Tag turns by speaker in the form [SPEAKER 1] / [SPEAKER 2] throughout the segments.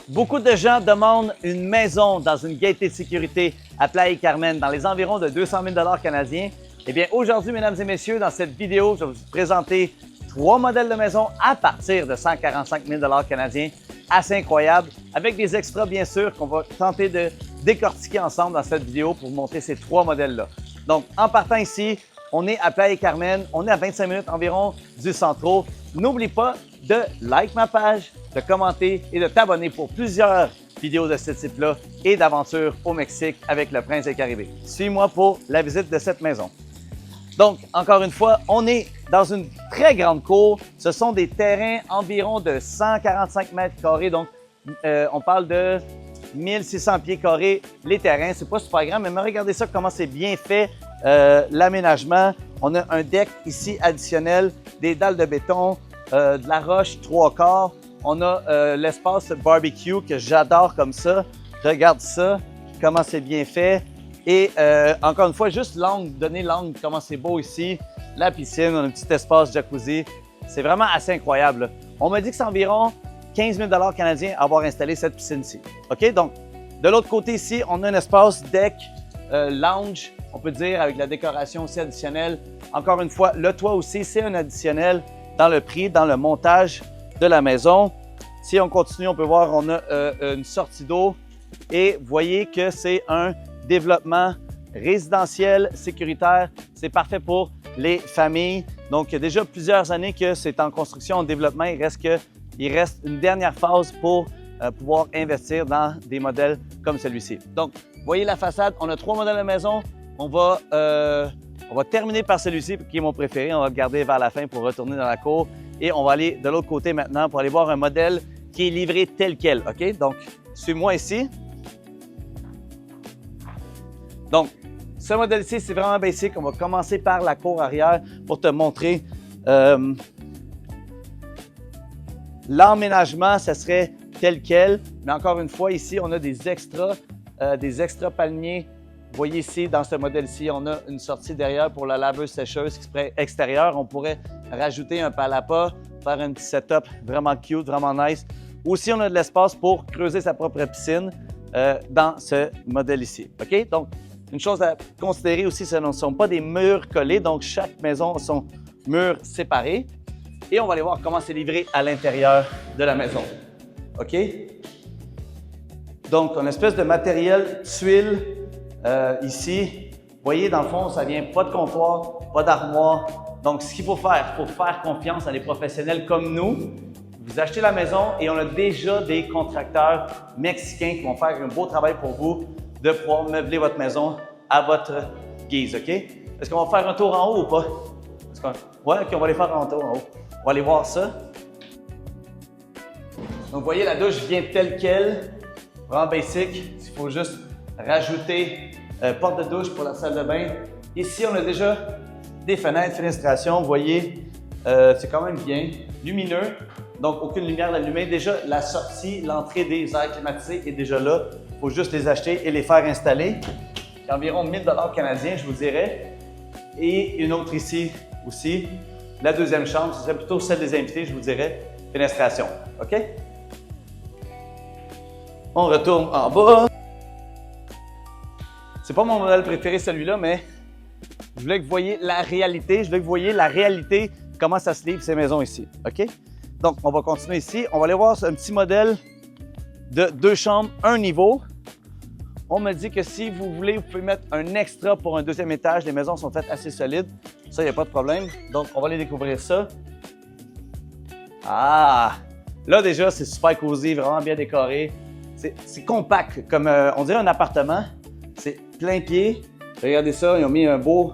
[SPEAKER 1] Beaucoup de gens demandent une maison dans une gaieté de sécurité à Playa Carmen dans les environs de 200 000 canadiens. Eh bien, aujourd'hui, mesdames et messieurs, dans cette vidéo, je vais vous présenter 3 modèles de maisons à partir de 145 000 canadiens. Assez incroyable, avec des extras, bien sûr, qu'on va tenter de décortiquer ensemble dans cette vidéo pour vous montrer ces 3 modèles-là. Donc, en partant ici, on est à Playa Carmen, on est à 25 minutes environ du Centro. N'oublie pas de like ma page, de commenter et de t'abonner pour plusieurs vidéos de ce type-là et d'aventures au Mexique avec le Prince des Caribés. Suis-moi pour la visite de cette maison. Donc, encore une fois, on est dans une très grande cour. Ce sont des terrains environ de 145 mètres carrés. Donc, on parle de 1600 pieds carrés les terrains. C'est pas super grand, mais regardez ça, comment c'est bien fait, l'aménagement. On a un deck ici additionnel, des dalles de béton, de la roche 3/4. On a l'espace barbecue que j'adore comme ça. Regarde ça, comment c'est bien fait. Et encore une fois, juste l'angle, donner l'angle, comment c'est beau ici. La piscine, on a un petit espace jacuzzi. C'est vraiment assez incroyable, là. On m'a dit que c'est environ 15 000 canadiens à avoir installé cette piscine-ci. OK? Donc, de l'autre côté ici, on a un espace deck, lounge, on peut dire, avec la décoration aussi additionnelle. Encore une fois, le toit aussi, c'est un additionnel dans le prix, dans le montage de la maison. Si on continue, on peut voir, on a une sortie d'eau et vous voyez que c'est un développement résidentiel, sécuritaire. C'est parfait pour les familles. Donc, il y a déjà plusieurs années que c'est en construction, en développement. Il reste une dernière phase pour pouvoir investir dans des modèles comme celui-ci. Donc, vous voyez la façade, on a 3 modèles de maison. On va terminer par celui-ci qui est mon préféré. On va le garder vers la fin pour retourner dans la cour. Et on va aller de l'autre côté maintenant pour aller voir un modèle qui est livré tel quel. OK? Donc, suis-moi ici. Donc, ce modèle-ci, c'est vraiment basic. On va commencer par la cour arrière pour te montrer l'emménagement, ça serait tel quel. Mais encore une fois, ici, on a des extras palmiers. Vous voyez ici, dans ce modèle-ci, on a une sortie derrière pour la laveuse sécheuse extérieure. On pourrait rajouter un palapa, faire un petit setup vraiment cute, vraiment nice. Aussi, on a de l'espace pour creuser sa propre piscine dans ce modèle ici. OK? Donc, une chose à considérer aussi, ce ne sont pas des murs collés. Donc, chaque maison a son mur séparé. Et on va aller voir comment c'est livré à l'intérieur de la maison. OK? Donc, une espèce de matériel tuile ici. Vous voyez, dans le fond, ça vient pas de comptoir, pas d'armoire. Donc, ce qu'il faut faire confiance à des professionnels comme nous. Vous achetez la maison et on a déjà des contracteurs mexicains qui vont faire un beau travail pour vous de pouvoir meubler votre maison à votre guise, OK? Est-ce qu'on va faire un tour en haut ou pas? Ouais, OK, on va aller faire un tour en haut. On va aller voir ça. Donc, vous voyez, la douche vient telle qu'elle, vraiment basic. Il faut juste rajouter porte de douche pour la salle de bain. Ici, on a déjà des fenêtres, fenestration. Vous voyez, c'est quand même bien lumineux. Donc, aucune lumière allumée. Déjà, la sortie, l'entrée des airs climatisés est déjà là. Il faut juste les acheter et les faire installer. C'est environ 1 000 canadiens, je vous dirais. Et une autre ici aussi. La deuxième chambre, ce serait plutôt celle des invités, je vous dirais. Fenestration. OK? On retourne en bas. C'est pas mon modèle préféré, celui-là, mais je voulais que vous voyiez la réalité. Je voulais que vous voyiez la réalité, comment ça se livre ces maisons ici. OK? Donc, on va continuer ici. On va aller voir un petit modèle de 2 chambres, 1 niveau. On me dit que si vous voulez, vous pouvez mettre un extra pour un 2e étage. Les maisons sont faites assez solides. Ça, il n'y a pas de problème. Donc, on va aller découvrir ça. Ah! Là, déjà, c'est super cosy, vraiment bien décoré. C'est compact, comme on dirait un appartement. C'est plein pied. Regardez ça, ils ont mis un beau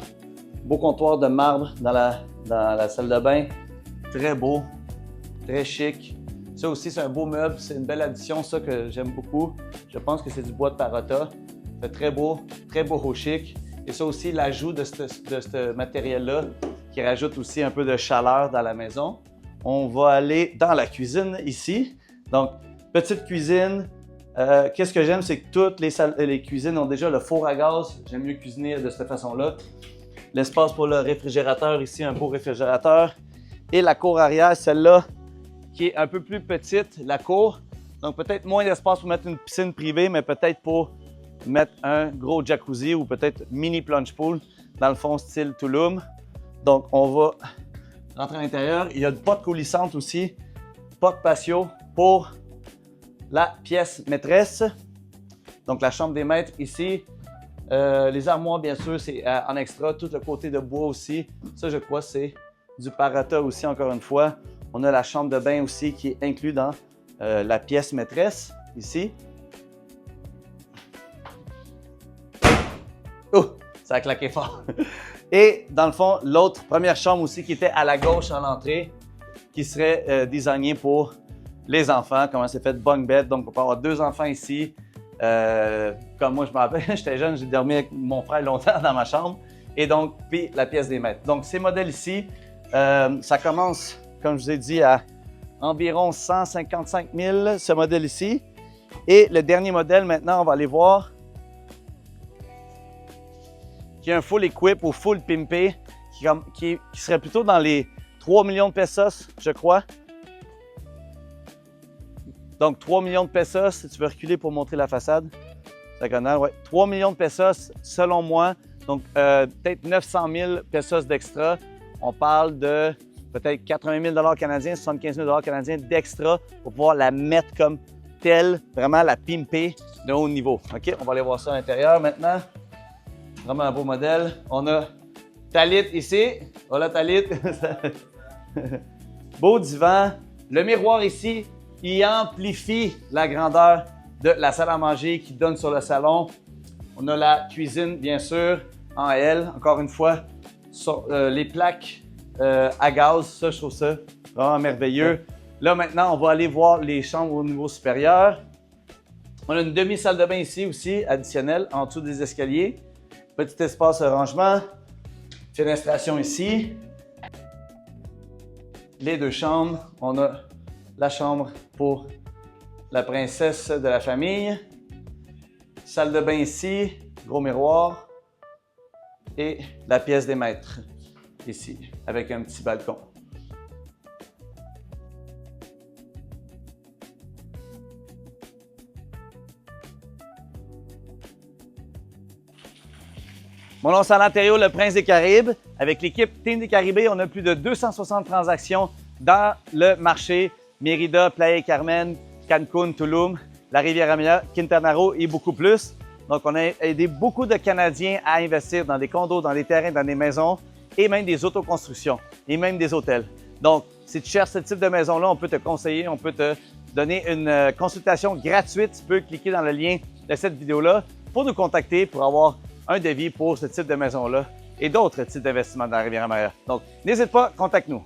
[SPEAKER 1] comptoir de marbre dans la salle de bain. Très beau, très chic. Ça aussi, c'est un beau meuble. C'est une belle addition, ça, que j'aime beaucoup. Je pense que c'est du bois de Parota. C'est très beau au chic. Et ça aussi, l'ajout de ce matériel-là qui rajoute aussi un peu de chaleur dans la maison. On va aller dans la cuisine ici. Donc, petite cuisine. Qu'est-ce que j'aime, c'est que toutes les cuisines ont déjà le four à gaz. J'aime mieux cuisiner de cette façon-là. L'espace pour le réfrigérateur ici, un beau réfrigérateur. Et la cour arrière, celle-là, qui est un peu plus petite, la cour. Donc, peut-être moins d'espace pour mettre une piscine privée, mais peut-être pour mettre un gros jacuzzi ou peut-être mini plunge pool dans le fond style Tulum. Donc, on va rentrer à l'intérieur. Il y a une porte coulissante aussi, porte patio pour la pièce maîtresse. Donc, la chambre des maîtres ici. Les armoires, bien sûr, c'est en extra. Tout le côté de bois aussi. Ça, je crois, c'est du Parata aussi, encore une fois. On a la chambre de bain aussi qui est inclue dans la pièce maîtresse, ici. Oh, ça a claqué fort. Et dans le fond, l'autre première chambre aussi qui était à la gauche à l'entrée, qui serait désignée pour les enfants. Comment c'est fait, bunk bed. Donc, on peut avoir 2 enfants ici. Comme moi, je me rappelle, j'étais jeune, j'ai dormi avec mon frère longtemps dans ma chambre. Et donc, puis la pièce des maîtres. Donc, ces modèles ici, ça commence, comme je vous ai dit, à environ 155 000, ce modèle ici. Et le dernier modèle, maintenant, on va aller voir, qui est un full equip ou full pimpé, qui serait plutôt dans les 3 millions de pesos, je crois. Donc, 3 millions de pesos, si tu veux reculer pour montrer la façade. Ouais. 3 millions de pesos, selon moi. Donc, peut-être 900 000 pesos d'extra. On parle de peut-être 80 000 canadiens, 75 000 canadiens d'extra pour pouvoir la mettre comme telle, vraiment la pimper de haut niveau. OK, on va aller voir ça à l'intérieur maintenant. Vraiment un beau modèle. On a Talit ici. Voilà Talit. Beau divan. Le miroir ici, il amplifie la grandeur de la salle à manger qui donne sur le salon. On a la cuisine, bien sûr, en L. Encore une fois, sur, les plaques à gaz, ça, je trouve ça vraiment merveilleux. Là, maintenant, on va aller voir les chambres au niveau supérieur. On a une demi-salle de bain ici aussi, additionnelle, en dessous des escaliers. Petit espace rangement. Fenestration ici. Les 2 chambres. On a la chambre pour la princesse de la famille. Salle de bain ici. Gros miroir. Et la pièce des maîtres ici, avec un petit balcon. Mon nom c'est Alain Thériault, le Prince des Caraïbes. Avec l'équipe Team des Caribés, on a plus de 260 transactions dans le marché Mérida, Playa del Carmen, Cancun, Tulum, la Riviera Maya, Quintana Roo et beaucoup plus. Donc, on a aidé beaucoup de Canadiens à investir dans des condos, dans des terrains, dans des maisons et même des autoconstructions et même des hôtels. Donc, si tu cherches ce type de maison-là, on peut te conseiller, on peut te donner une consultation gratuite. Tu peux cliquer dans le lien de cette vidéo-là pour nous contacter pour avoir un devis pour ce type de maison-là et d'autres types d'investissements dans la Riviera Maya. Donc, n'hésite pas, contacte-nous.